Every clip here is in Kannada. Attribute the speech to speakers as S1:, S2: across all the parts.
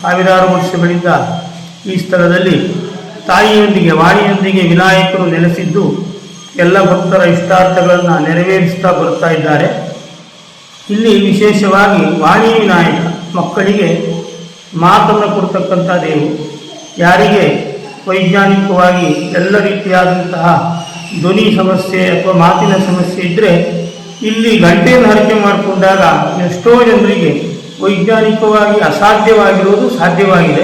S1: ಸಾವಿರಾರು ವರ್ಷಗಳಿಂದ ಈ ಸ್ಥಳದಲ್ಲಿ ತಾಯಿಯೊಂದಿಗೆ ವಾಣಿಯೊಂದಿಗೆ ವಿನಾಯಕರು ನೆಲೆಸಿದ್ದು ಎಲ್ಲ ಭಕ್ತರ ಇಷ್ಟಾರ್ಥಗಳನ್ನು ನೆರವೇರಿಸ್ತಾ ಬರ್ತಾ ಇದ್ದಾರೆ. ಇಲ್ಲಿ ವಿಶೇಷವಾಗಿ ವಾಣಿ ವಿನಾಯಕ ಮಕ್ಕಳಿಗೆ ಮಾತನ್ನು ಕೊಡ್ತಕ್ಕಂಥ ದೇವರು. ಯಾರಿಗೆ ವೈಜ್ಞಾನಿಕವಾಗಿ ಎಲ್ಲ ರೀತಿಯಾದಂತಹ ಧ್ವನಿ ಸಮಸ್ಯೆ ಅಥವಾ ಮಾತಿನ ಸಮಸ್ಯೆ ಇದ್ದರೆ ಇಲ್ಲಿ ಗಂಟೆಯನ್ನು ಹರಕೆ ಮಾಡಿಕೊಂಡಾಗ ಎಷ್ಟೋ ಜನರಿಗೆ ವೈಜ್ಞಾನಿಕವಾಗಿ ಅಸಾಧ್ಯವಾಗಿರುವುದು ಸಾಧ್ಯವಾಗಿದೆ.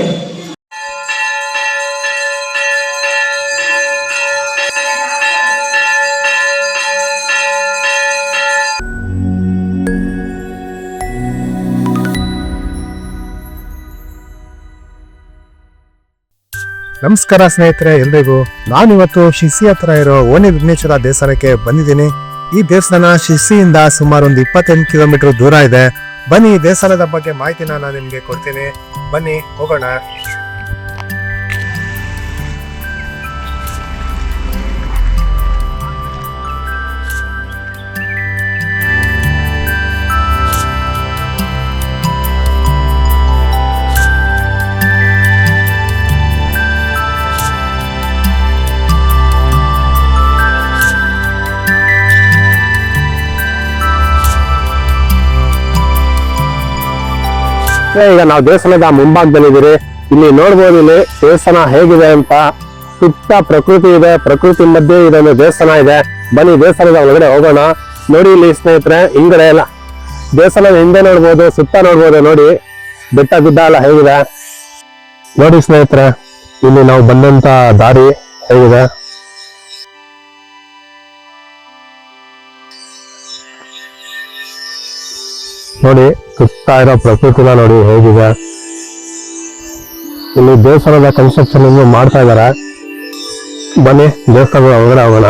S2: ನಮಸ್ಕಾರ ಸ್ನೇಹಿತರೆ, ಎಲ್ರಿಗೂ. ನಾನಿವತ್ತು ಶಿರ್ಸಿ ಹತ್ರ ಇರೋ ಓಣಿ ವಿಘ್ನೇಶ್ವರ ದೇವಸ್ಥಾನಕ್ಕೆ ಬಂದಿದ್ದೀನಿ. ಈ ದೇವಸ್ಥಾನ ಶಿರ್ಸಿಯಿಂದ ಸುಮಾರು ಒಂದು 28 ಕಿಲೋಮೀಟರ್ ದೂರ ಇದೆ. ಬನ್ನಿ, ಈ ದೇವಸ್ಥಾನದ ಬಗ್ಗೆ ಮಾಹಿತಿನ ನಾನು ನಿಮ್ಗೆ ಕೊಡ್ತೀನಿ. ಬನ್ನಿ ಹೋಗೋಣ. ಈಗ ನಾವು ದೇವಸ್ಥಾನದ ಮುಂಭಾಗದಲ್ಲಿದ್ದೀರಿ. ಇಲ್ಲಿ ನೋಡ್ಬೋದು, ಇಲ್ಲಿ ದೇವಸ್ಥಾನ ಹೇಗಿದೆ ಅಂತ. ಸುತ್ತ ಪ್ರಕೃತಿ ಇದೆ, ಪ್ರಕೃತಿ ಮಧ್ಯೆ ಇದೊಂದು ದೇವಸ್ಥಾನ ಇದೆ. ಬನ್ನಿ ದೇವಸ್ಥಾನದ ಒಳಗಡೆ ಹೋಗೋಣ. ನೋಡಿ ಇಲ್ಲಿ ಸ್ನೇಹಿತರೆ, ಹಿಂಗಡೆ ಎಲ್ಲ ದೇವಸ್ಥಾನದ ಹಿಂದೆ ನೋಡ್ಬೋದು, ಸುತ್ತ ನೋಡ್ಬೋದು. ನೋಡಿ ಬೆಟ್ಟ ಗುಡ್ಡ ಎಲ್ಲ ಹೇಗಿದೆ ನೋಡಿ ಸ್ನೇಹಿತರೆ. ಇಲ್ಲಿ ನಾವು ಬಂದಂತ ದಾರಿ ಹೇಗಿದೆ ನೋಡಿ. ಸುತ್ತ ಇರೋ ಪ್ರಕೃತಿನ ನೋಡಿ ಹೇಗಿದೆ. ಇಲ್ಲಿ ದೇವಸ್ಥಾನದ ಕನ್ಸ್ಟ್ರಕ್ಷನ್ ಮಾಡ್ತಾ ಇದಾರೆ. ಬನ್ನಿ ದೇವಸ್ಥಾನದ ಒಳಗಡೆ ಹೋಗೋಣ.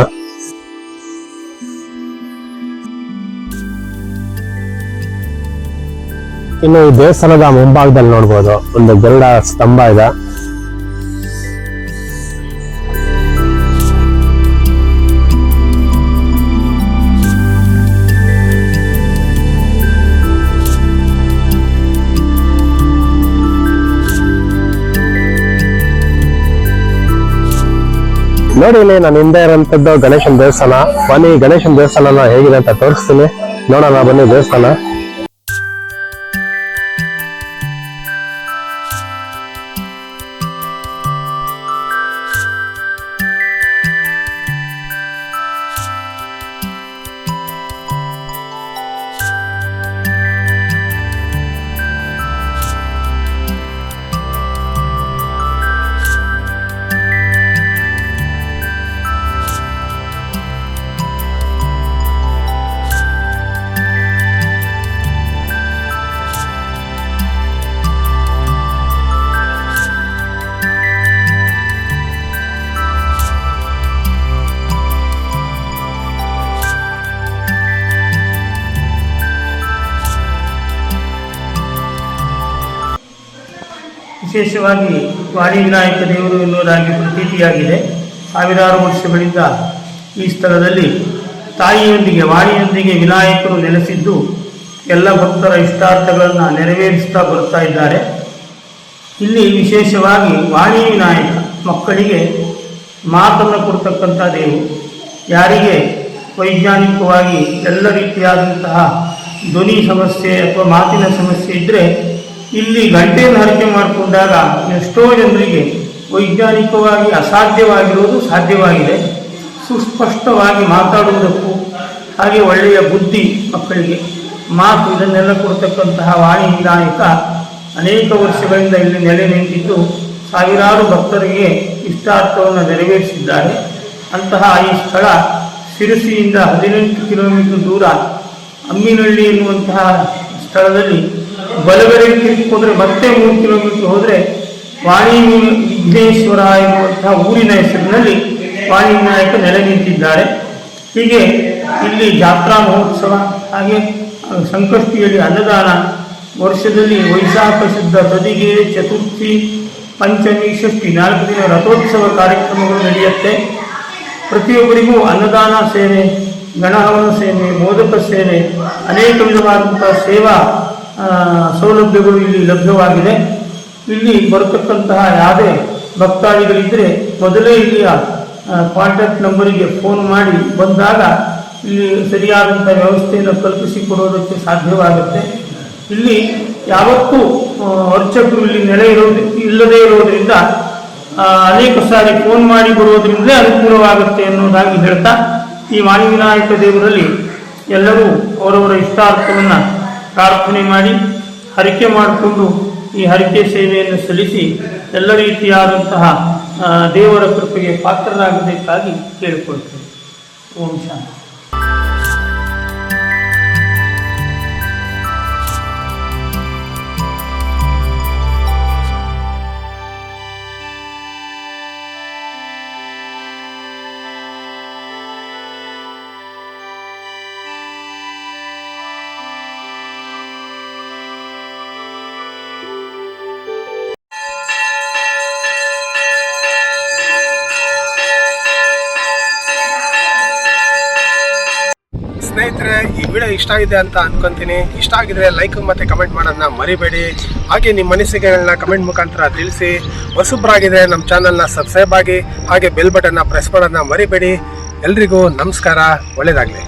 S2: ಇನ್ನು ಈ ದೇವಸ್ಥಾನದ ಮುಂಭಾಗದಲ್ಲಿ ನೋಡ್ಬೋದು, ಒಂದು ಗರುಡ ಸ್ತಂಭ ಇದೆ. ನೋಡಿ, ಇಲ್ಲಿ ನಾನು ಹಿಂದೆ ಇರೋಂಥದ್ದು ಗಣೇಶನ ದೇವಸ್ಥಾನ. ಬನ್ನಿ ಗಣೇಶನ ದೇವಸ್ಥಾನ ಹೇಗಿದೆ ಅಂತ ತೋರಿಸ್ತೀನಿ, ನೋಡೋಣ. ಬನ್ನಿ ದೇವಸ್ಥಾನ.
S1: ವಿಶೇಷವಾಗಿ ವಾಣಿ ವಿನಾಯಕ ದೇವರು ಎನ್ನುವುದಾಗಿ ಪ್ರತೀತಿಯಾಗಿದೆ. ಸಾವಿರಾರು ವರ್ಷಗಳಿಂದ ಈ ಸ್ಥಳದಲ್ಲಿ ತಾಯಿಯೊಂದಿಗೆ ವಾಣಿಯೊಂದಿಗೆ ವಿನಾಯಕರು ನೆಲೆಸಿದ್ದು ಎಲ್ಲ ಭಕ್ತರ ಇಷ್ಟಾರ್ಥಗಳನ್ನು ನೆರವೇರಿಸ್ತಾ ಬರ್ತಾ ಇದ್ದಾರೆ. ಇಲ್ಲಿ ವಿಶೇಷವಾಗಿ ವಾಣಿ ವಿನಾಯಕ ಮಕ್ಕಳಿಗೆ ಮಾತನ್ನು ಕೊಡ್ತಕ್ಕಂಥ ದೇವರು. ಯಾರಿಗೆ ವೈಜ್ಞಾನಿಕವಾಗಿ ಎಲ್ಲ ರೀತಿಯಾದಂತಹ ಧ್ವನಿ ಸಮಸ್ಯೆ ಅಥವಾ ಮಾತಿನ ಸಮಸ್ಯೆ ಇದ್ದರೆ ಇಲ್ಲಿ ಗಂಟೆಯನ್ನು ಹರಕೆ ಮಾಡಿಕೊಂಡಾಗ ಎಷ್ಟೋ ಜನರಿಗೆ ವೈಜ್ಞಾನಿಕವಾಗಿ ಅಸಾಧ್ಯವಾಗಿರುವುದು ಸಾಧ್ಯವಾಗಿದೆ. ಸುಸ್ಪಷ್ಟವಾಗಿ ಮಾತಾಡುವುದಕ್ಕೂ ಹಾಗೆ ಒಳ್ಳೆಯ ಬುದ್ಧಿ ಮಕ್ಕಳಿಗೆ ಮಾತು ಇದನ್ನೆಲ್ಲ ಕೊಡ್ತಕ್ಕಂತಹ ವಾಣಿ ವಿನಾಯಕ ಅನೇಕ ವರ್ಷಗಳಿಂದ ಇಲ್ಲಿ ನೆಲೆ ನಿಂತಿದ್ದು ಸಾವಿರಾರು ಭಕ್ತರಿಗೆ ಇಷ್ಟಾರ್ಥವನ್ನು ನೆರವೇರಿಸಿದ್ದಾರೆ. ಅಂತಹ ಈ ಸ್ಥಳ ಶಿರಸಿಯಿಂದ 18 ಕಿಲೋಮೀಟರ್ ದೂರ ಅಮ್ಮಿನಹಳ್ಳಿ ಎನ್ನುವಂತಹ ಸ್ಥಳದಲ್ಲಿ ಬಲಗಡೆ ತಿರುಗಿಕೊಂಡ್ರೆ ಮತ್ತೆ 3 ಕಿಲೋಮೀಟರ್ ಹೋದರೆ ವಾಣಿ ವಿಘ್ನೇಶ್ವರ ಎನ್ನುವಂತಹ ಊರಿನ ಹೆಸರಿನಲ್ಲಿ ವಾಣಿ ವಿನಾಯಕ ನೆಲೆ ನಿಂತಿದ್ದಾರೆ. ಹೀಗೆ ಇಲ್ಲಿ ಜಾತ್ರಾ ಮಹೋತ್ಸವ, ಹಾಗೆ ಸಂಕಷ್ಟಿಯಲ್ಲಿ ಅನ್ನದಾನ, ವರ್ಷದಲ್ಲಿ ವೈಶಾಖ ಶುದ್ಧ ತದಿಗೆ, ಚತುರ್ಥಿ, ಪಂಚಮಿ, ಷಷ್ಠಿ 4 ದಿನ ರಥೋತ್ಸವ ಕಾರ್ಯಕ್ರಮಗಳು ನಡೆಯುತ್ತೆ. ಪ್ರತಿಯೊಬ್ಬರಿಗೂ ಅನ್ನದಾನ ಸೇವೆ, ಗಣಹವನ ಸೇವೆ, ಮೋದಕ ಸೇವೆ, ಅನೇಕ ವಿಧವಾದಂಥ ಸೇವಾ ಸೌಲಭ್ಯಗಳು ಇಲ್ಲಿ ಲಭ್ಯವಾಗಿದೆ. ಇಲ್ಲಿ ಬರತಕ್ಕಂತಹ ಯಾವುದೇ ಭಕ್ತಾದಿಗಳಿದ್ದರೆ ಮೊದಲೇ ಇಲ್ಲಿಯ ಕಾಂಟ್ಯಾಕ್ಟ್ ನಂಬರಿಗೆ ಫೋನ್ ಮಾಡಿ ಬಂದಾಗ ಇಲ್ಲಿ ಸರಿಯಾದಂಥ ವ್ಯವಸ್ಥೆಯನ್ನು ಕಲ್ಪಿಸಿಕೊಡೋದಕ್ಕೆ ಸಾಧ್ಯವಾಗುತ್ತೆ. ಇಲ್ಲಿ ಯಾವತ್ತೂ ಅರ್ಚಕರು ಇಲ್ಲಿ ಇಲ್ಲದೇ ಇರೋದರಿಂದ ಅನೇಕ ಸಾರಿ ಫೋನ್ ಮಾಡಿ ಬರೋದ್ರಿಂದಲೇ ಅನುಕೂಲವಾಗುತ್ತೆ ಅನ್ನೋದಾಗಿ ಹೇಳ್ತಾ ಈ ವಾಣಿವಿನಾಯಕ ದೇವರಲ್ಲಿ ಎಲ್ಲರೂ ಅವರವರ ಇಷ್ಟಾರ್ಥವನ್ನು ಪ್ರಾರ್ಥನೆ ಮಾಡಿ ಹರಕೆ ಮಾಡಿಕೊಂಡು ಈ ಹರಕೆ ಸೇವೆಯನ್ನು ಸಲ್ಲಿಸಿ ಎಲ್ಲ ರೀತಿಯಾದಂತಹ ದೇವರ ಕೃಪೆಗೆ ಪಾತ್ರರಾಗಬೇಕಾಗಿ ಕೇಳಿಕೊಳ್ತೇವೆ. ಓಂ ಶಾಂತಿ.
S2: ಸ್ನೇಹಿತರೆ, ಈ ವಿಡಿಯೋ ಇಷ್ಟ ಆಗಿದೆ ಅಂತ ಅನ್ಕೊಂತೀನಿ. ಇಷ್ಟ ಆಗಿದ್ರೆ ಲೈಕ್ ಮತ್ತೆ ಕಮೆಂಟ್ ಮಾಡೋದನ್ನ ಮರಿಬೇಡಿ. ಹಾಗೆ ನಿಮ್ಮ ಅನಿಸಿಕೆಗಳನ್ನ ಕಮೆಂಟ್ ಮುಖಾಂತರ ತಿಳಿಸಿ. ಹೊಸಬ್ರಾಗಿದ್ರೆ ನಮ್ಮ ಚಾನಲ್ನ ಸಬ್ಸ್ಕ್ರೈಬ್ ಆಗಿ ಹಾಗೆ ಬೆಲ್ ಬಟನ್ನ ಪ್ರೆಸ್ ಮಾಡೋದನ್ನ ಮರಿಬೇಡಿ. ಎಲ್ರಿಗೂ ನಮಸ್ಕಾರ, ಒಳ್ಳೆಯದಾಗಲಿ.